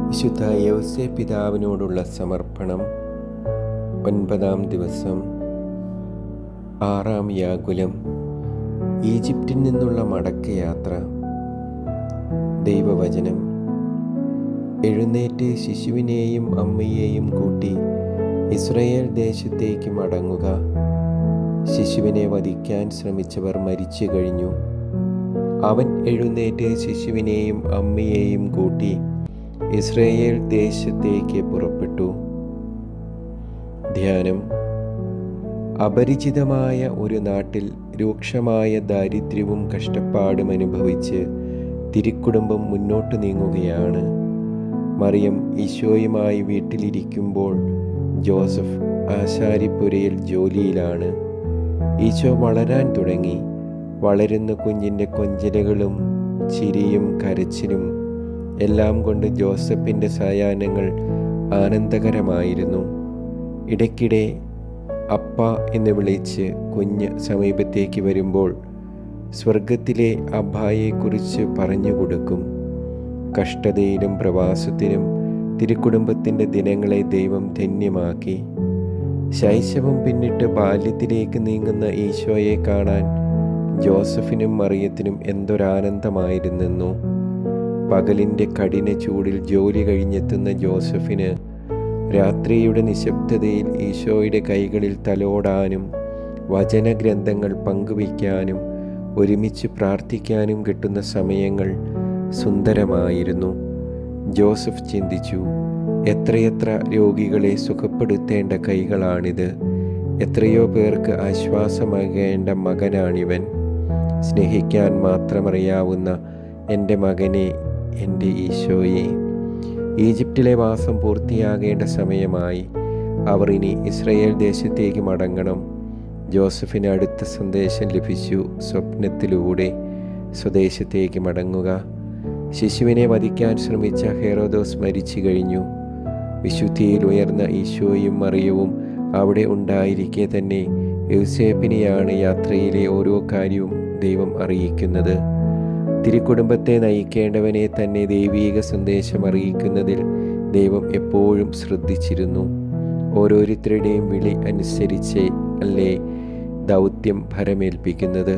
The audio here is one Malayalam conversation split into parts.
വിശുദ്ധ യൗസേ പിതാവിനോടുള്ള സമർപ്പണം. 9-ാം ദിവസം. 6-ാം യാകുലം. ഈജിപ്തിൽ നിന്നുള്ള മടക്കയാത്ര. ദൈവവചനം: എഴുന്നേറ്റ് ശിശുവിനെയും അമ്മയെയും കൂട്ടി ഇസ്രായേൽ ദേശത്തേക്ക് മടങ്ങുക. ശിശുവിനെ വധിക്കാൻ ശ്രമിച്ചവർ മരിച്ചു കഴിഞ്ഞു. അവൻ എഴുന്നേറ്റ് ശിശുവിനെയും അമ്മയെയും കൂട്ടി ഇസ്രായേൽ ദേശത്തേക്ക് പുറപ്പെട്ടു. ധ്യാനം: അപരിചിതമായ ഒരു നാട്ടിൽ രൂക്ഷമായ ദാരിദ്ര്യവും കഷ്ടപ്പാടും അനുഭവിച്ച് തിരുക്കുടുംബം മുന്നോട്ട് നീങ്ങുകയാണ്. മറിയം ഈശോയുമായി വീട്ടിലിരിക്കുമ്പോൾ ജോസഫ് ആശാരിപ്പുരയിൽ ജോലിയിലാണ്. ഈശോ വളരാൻ തുടങ്ങി. വളരുന്ന കുഞ്ഞിൻ്റെ കൊഞ്ചലുകളും ചിരിയും കരച്ചിലും എല്ലാം കൊണ്ട് ജോസഫിൻ്റെ സായാഹ്നങ്ങൾ ആനന്ദകരമായിരുന്നു. ഇടയ്ക്കിടെ അപ്പ എന്ന് വിളിച്ച് കുഞ്ഞ് സമീപത്തേക്ക് വരുമ്പോൾ സ്വർഗത്തിലെ അബ്ബായെക്കുറിച്ച് പറഞ്ഞു കൊടുക്കും. കഷ്ടതയിലും പ്രവാസത്തിലും തിരുക്കുടുംബത്തിൻ്റെ ദിനങ്ങളെ ദൈവം ധന്യമാക്കി. ശൈശവം പിന്നിട്ട് ബാല്യത്തിലേക്ക് നീങ്ങുന്ന ഈശോയെ കാണാൻ ജോസഫിനും മറിയത്തിനും എന്തൊരാനന്ദമായിരുന്നെന്നോ. പകലിൻ്റെ കഠിന ചൂടിൽ ജോലി കഴിഞ്ഞെത്തുന്ന ജോസഫിന് രാത്രിയുടെ നിശബ്ദതയിൽ ഈശോയുടെ കൈകളിൽ തലോടാനും വചനഗ്രന്ഥങ്ങൾ പങ്കുവയ്ക്കാനും ഒരുമിച്ച് പ്രാർത്ഥിക്കാനും കിട്ടുന്ന സമയങ്ങൾ സുന്ദരമായിരുന്നു. ജോസഫ് ചിന്തിച്ചു, എത്രയെത്ര രോഗികളെ സുഖപ്പെടുത്തേണ്ട കൈകളാണിത്. എത്രയോ പേർക്ക് ആശ്വാസമാകേണ്ട മകനാണിവൻ. സ്നേഹിക്കാൻ മാത്രമറിയാവുന്ന എൻ്റെ മകനെ, എൻ്റെ ഈശോയെ. ഈജിപ്തിലെ വാസം പൂർത്തിയാകേണ്ട സമയമായി. അവർ ഇനി ഇസ്രായേൽ ദേശത്തേക്ക് മടങ്ങണം. ജോസഫിന് അടുത്ത സന്ദേശം ലഭിച്ചു. സ്വപ്നത്തിലൂടെ സ്വദേശത്തേക്ക് മടങ്ങുക. ശിശുവിനെ വധിക്കാൻ ശ്രമിച്ച ഹെറോദോസ് മരിച്ചു കഴിഞ്ഞു. വിശുദ്ധിയിൽ ഉയർന്ന ഈശോയും മറിയവും അവിടെ ഉണ്ടായിരിക്കെ തന്നെ യൗസേപ്പിനെയാണ് യാത്രയിലെ ഓരോ കാര്യവും ദൈവം അറിയിക്കുന്നത്. തിരുക്കുടുംബത്തെ നയിക്കേണ്ടവനെ തന്നെ ദൈവീക സന്ദേശം അറിയിക്കുന്നതിൽ ദൈവം എപ്പോഴും ശ്രദ്ധിച്ചിരുന്നു. ഓരോരുത്തരുടെയും വിളി അനുസരിച്ച് അല്ലേ ദൗത്യം ഭരമേൽപ്പിക്കുന്നത്.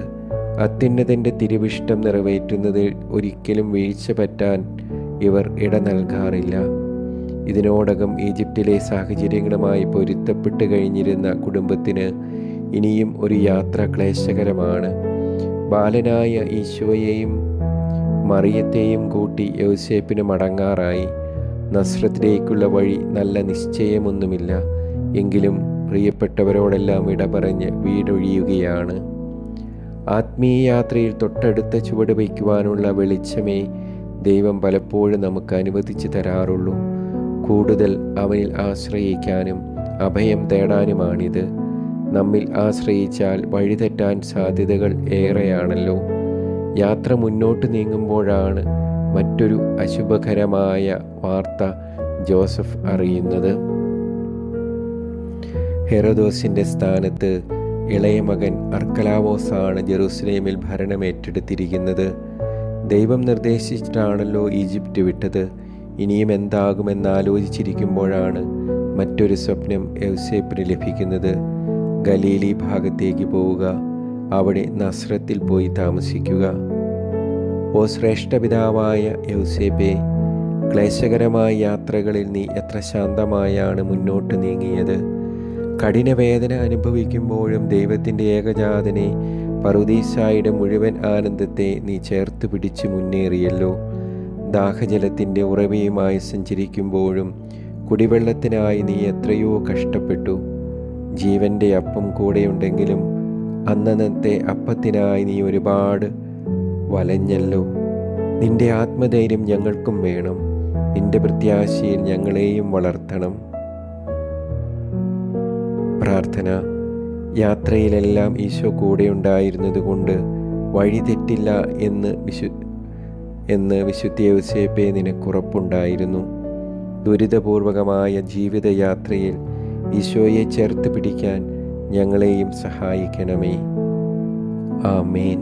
അത്യുന്നതൻ്റെ തിരുവിഷ്ടം നിറവേറ്റുന്നതിൽ ഒരിക്കലും വീഴ്ച പറ്റാൻ ഇവർ ഇട നൽകാറില്ല. ഇതിനോടകം ഈജിപ്തിലെ സാഹചര്യങ്ങളുമായി പൊരുത്തപ്പെട്ട് കഴിഞ്ഞിരുന്ന കുടുംബത്തിന് ഇനിയും ഒരു യാത്ര ക്ലേശകരമാണ്. ബാലനായ ഈശോയെയും മറിയത്തെയും കൂട്ടി യൗസേപ്പിന് മടങ്ങാറായി. നസ്രത്തിലേക്കുള്ള വഴി നല്ല നിശ്ചയമൊന്നുമില്ല. എങ്കിലും പ്രിയപ്പെട്ടവരോടെല്ലാം വിട പറഞ്ഞ് വീടൊഴിയുകയാണ്. ആത്മീയ യാത്രയിൽ തൊട്ടടുത്ത ചുവട് വയ്ക്കുവാനുള്ള വെളിച്ചമേ ദൈവം പലപ്പോഴും നമുക്ക് അനുവദിച്ചു തരാറുള്ളൂ. കൂടുതൽ അവനിൽ ആശ്രയിക്കാനും അഭയം തേടാനുമാണിത്. നമ്മിൽ ആശ്രയിച്ചാൽ വഴിതെറ്റാൻ സാധ്യതകൾ ഏറെയാണല്ലോ. യാത്ര മുന്നോട്ട് നീങ്ങുമ്പോഴാണ് മറ്റൊരു അശുഭകരമായ വാർത്ത ജോസഫ് അറിയുന്നത്. ഹെറോദോസിൻ്റെ സ്ഥാനത്ത് ഇളയ മകൻ അർക്കലാവോസാണ് ജെറുസലേമിൽ ഭരണമേറ്റെടുത്തിരിക്കുന്നത്. ദൈവം നിർദ്ദേശിച്ചിട്ടാണല്ലോ ഈജിപ്റ്റ് വിട്ടത്. ഇനിയും എന്താകുമെന്നാലോചിച്ചിരിക്കുമ്പോഴാണ് മറ്റൊരു സ്വപ്നം യൗസേപ്പിന് ലഭിക്കുന്നത്. ഗലീലി ഭാഗത്തേക്ക് പോവുക, അവിടെ നസ്രത്തിൽ പോയി താമസിക്കുക. ഓ ശ്രേഷ്ഠപിതാവായ യൗസേപ്പേ, ക്ലേശകരമായ യാത്രകളിൽ നീ എത്ര ശാന്തമായാണ് മുന്നോട്ട് നീങ്ങിയത്. കഠിനവേദന അനുഭവിക്കുമ്പോഴും ദൈവത്തിൻ്റെ ഏകജാതനെ പറുദീസായുടെ മുഴുവൻ ആനന്ദത്തെ നീ ചേർത്ത് പിടിച്ച് മുന്നേറിയല്ലോ. ദാഹജലത്തിൻ്റെ ഉറവയുമായി സഞ്ചരിക്കുമ്പോഴും കുടിവെള്ളത്തിനായി നീ എത്രയോ കഷ്ടപ്പെട്ടു. ജീവൻ്റെ അപ്പം കൂടെയുണ്ടെങ്കിലും അന്നന്നത്തെ അപ്പത്തിനായി നീ ഒരുപാട് വലഞ്ഞല്ലോ. നിന്റെ ആത്മധൈര്യം ഞങ്ങൾക്കും വേണം. നിന്റെ പ്രത്യാശയിൽ ഞങ്ങളെയും വളർത്തണം. പ്രാർത്ഥന. യാത്രയിലെല്ലാം ഈശോ കൂടെ ഉണ്ടായിരുന്നത് കൊണ്ട് വഴിതെറ്റില്ല എന്ന് വിശുദ്ധ യൗസേപ്പേ നിനക്കുറപ്പുണ്ടായിരുന്നു. ദുരിതപൂർവകമായ ജീവിതയാത്രയിൽ ഈശോയെ ചേർത്ത് പിടിക്കാൻ ഞങ്ങളെയും സഹായിക്കണമേ. ആമേൻ.